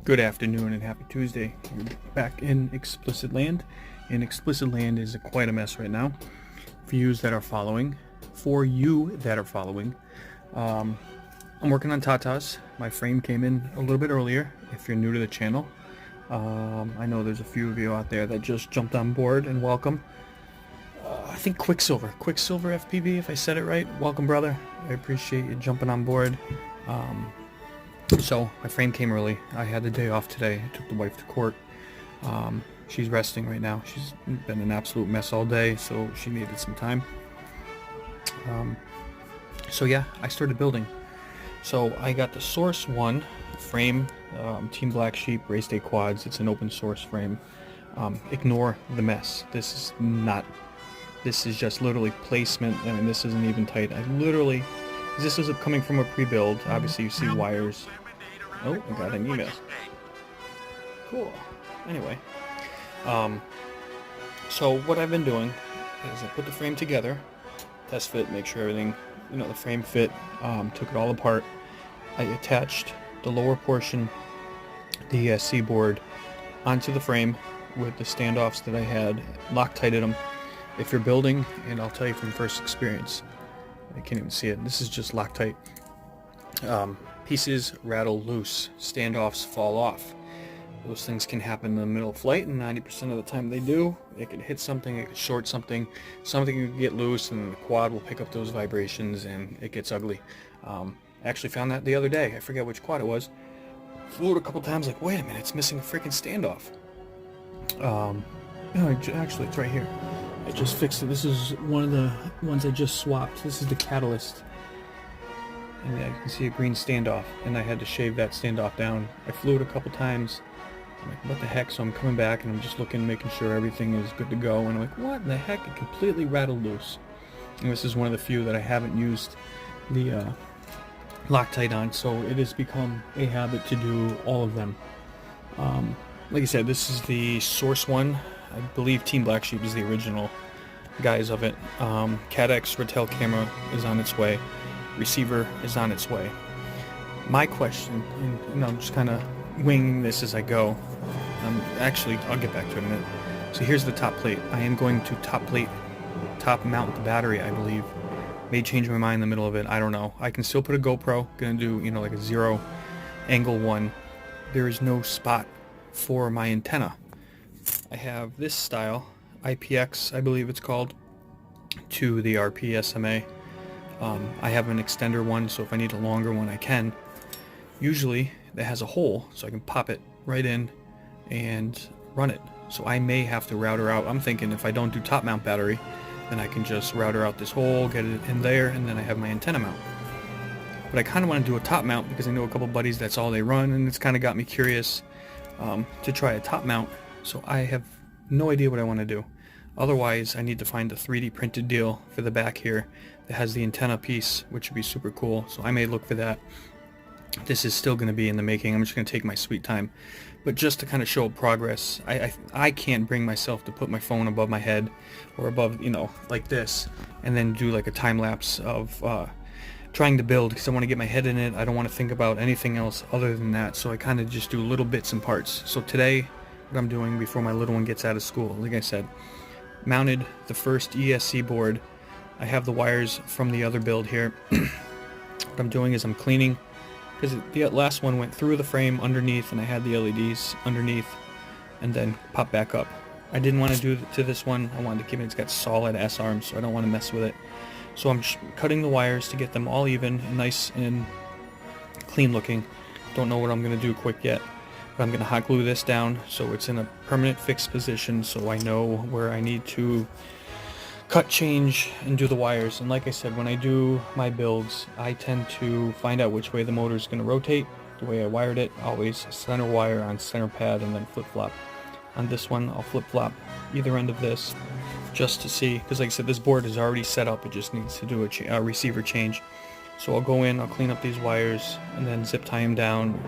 Good afternoon and happy Tuesday. You're back in Explicit Land, and Explicit Land is quite a mess right now. For you that are following, I'm working on tatas. My frame came in a little bit earlier. If you're new to the channel, I know there's a few of you out there that just jumped on board, and welcome. I think Quicksilver FPV, if I said it right. Welcome, brother. I appreciate you jumping on board. So my frame came early. I had the day off today. I took the wife to court. She's resting right now. She's been an absolute mess all day, so she needed some time. So yeah, I started building. So I got the Source 1 frame, Team Black Sheep Race Day Quads. It's an open source frame. Ignore the mess. This is just literally placement. I mean, this isn't even tight. This is coming from a pre-build. Obviously you see wires. Oh, I got an email. Cool. Anyway, so what I've been doing is I put the frame together, test fit, make sure everything, the frame fit, took it all apart. I attached the lower portion, the C-board, onto the frame with the standoffs that I had, Loctited them. If you're building, and I'll tell you from first experience, I can't even see it, this is just Loctite. Pieces rattle loose, standoffs fall off. Those things can happen in the middle of flight, and 90% of the time they do. It could hit something, it could short something, something could get loose, and the quad will pick up those vibrations, and it gets ugly. I actually found that the other day. I forget which quad it was. Flew it a couple times, like, wait a minute, it's missing a freaking standoff. No, actually, it's right here. I just fixed it. This is one of the ones I just swapped. This is the catalyst. And yeah, you can see a green standoff, and I had to shave that standoff down. I flew it a couple times. I'm like, what the heck? So I'm coming back, and I'm just looking, making sure everything is good to go. And I'm like, what in the heck? It completely rattled loose. And this is one of the few that I haven't used the Loctite on, so it has become a habit to do all of them. Like I said, this is the Source 1. I believe Team Black Sheep is the original guys of it. CADX Ratel camera is on its way. Receiver is on its way. My question, and I'm just kind of winging this as I go. Actually, I'll get back to it in a minute. So here's the top plate. I am going to top mount the battery, I believe. May change my mind in the middle of it. I don't know. I can still put a GoPro. Gonna do, like a 0 angle one. There is no spot for my antenna. I have this style, IPX, I believe it's called, to the RP SMA. I have an extender one, so if I need a longer one, I can. Usually, it has a hole, so I can pop it right in and run it. So I may have to route her out. I'm thinking if I don't do top mount battery, then I can just route her out this hole, get it in there, and then I have my antenna mount. But I kind of want to do a top mount because I know a couple buddies that's all they run, and it's kind of got me curious to try a top mount. So I have no idea what I want to do. Otherwise, I need to find a 3D printed deal for the back here that has the antenna piece, which would be super cool. So I may look for that. This is still going to be in the making. I'm just going to take my sweet time. But just to kind of show progress, I can't bring myself to put my phone above my head or above, like this, and then do like a time lapse of trying to build, because I want to get my head in it. I don't want to think about anything else other than that. So I kind of just do little bits and parts. So today, what I'm doing before my little one gets out of school, like I said, mounted the first ESC board. I have the wires from the other build here. What I'm doing is I'm cleaning, because the last one went through the frame underneath, and I had the LEDs underneath and then pop back up. I didn't want to do to this one. I wanted to keep it, it's got solid S-arms, so I don't want to mess with it. So I'm cutting the wires to get them all even and nice and clean looking. Don't know what I'm going to do quick yet. But I'm going to hot glue this down so it's in a permanent fixed position, so I know where I need to cut, change, and do the wires. And like I said, when I do my builds, I tend to find out which way the motor is going to rotate. The way I wired it, always center wire on center pad and then flip-flop. On this one, I'll flip-flop either end of this just to see, because like I said, this board is already set up. It just needs to do a receiver change. So I'll go in, I'll clean up these wires, and then zip tie them down.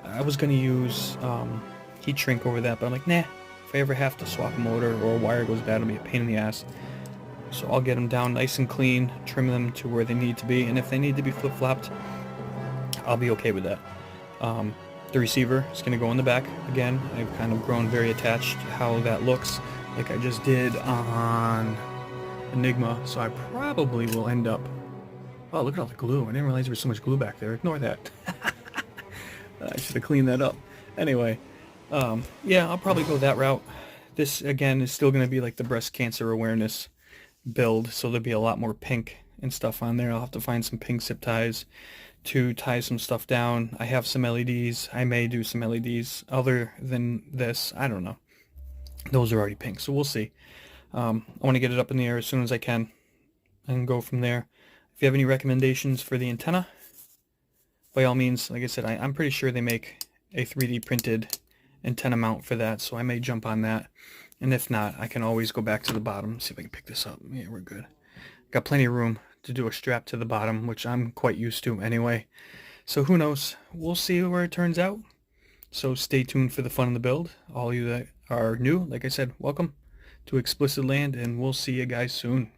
I was going to use heat shrink over that, but I'm like, nah, if I ever have to swap a motor or a wire goes bad, it'll be a pain in the ass. So I'll get them down nice and clean, trim them to where they need to be, and if they need to be flip-flopped, I'll be okay with that. The receiver is going to go in the back. Again, I've kind of grown very attached to how that looks, like I just did on Enigma, so I probably will end up... Oh, look at all the glue. I didn't realize there was so much glue back there. Ignore that. I should have cleaned that up. Anyway, yeah, I'll probably go that route. This, again, is still going to be like the breast cancer awareness build, so there'll be a lot more pink and stuff on there. I'll have to find some pink zip ties to tie some stuff down. I have some LEDs. I may do some LEDs other than this. I don't know. Those are already pink, so we'll see. I want to get it up in the air as soon as I can and go from there. If you have any recommendations for the antenna, by all means, like I said, I'm pretty sure they make a 3D printed antenna mount for that, so I may jump on that. And if not, I can always go back to the bottom, see if I can pick this up. Yeah, we're good. Got plenty of room to do a strap to the bottom, which I'm quite used to anyway. So who knows? We'll see where it turns out. So stay tuned for the fun of the build. All of you that are new, like I said, welcome to Explicit Land, and we'll see you guys soon.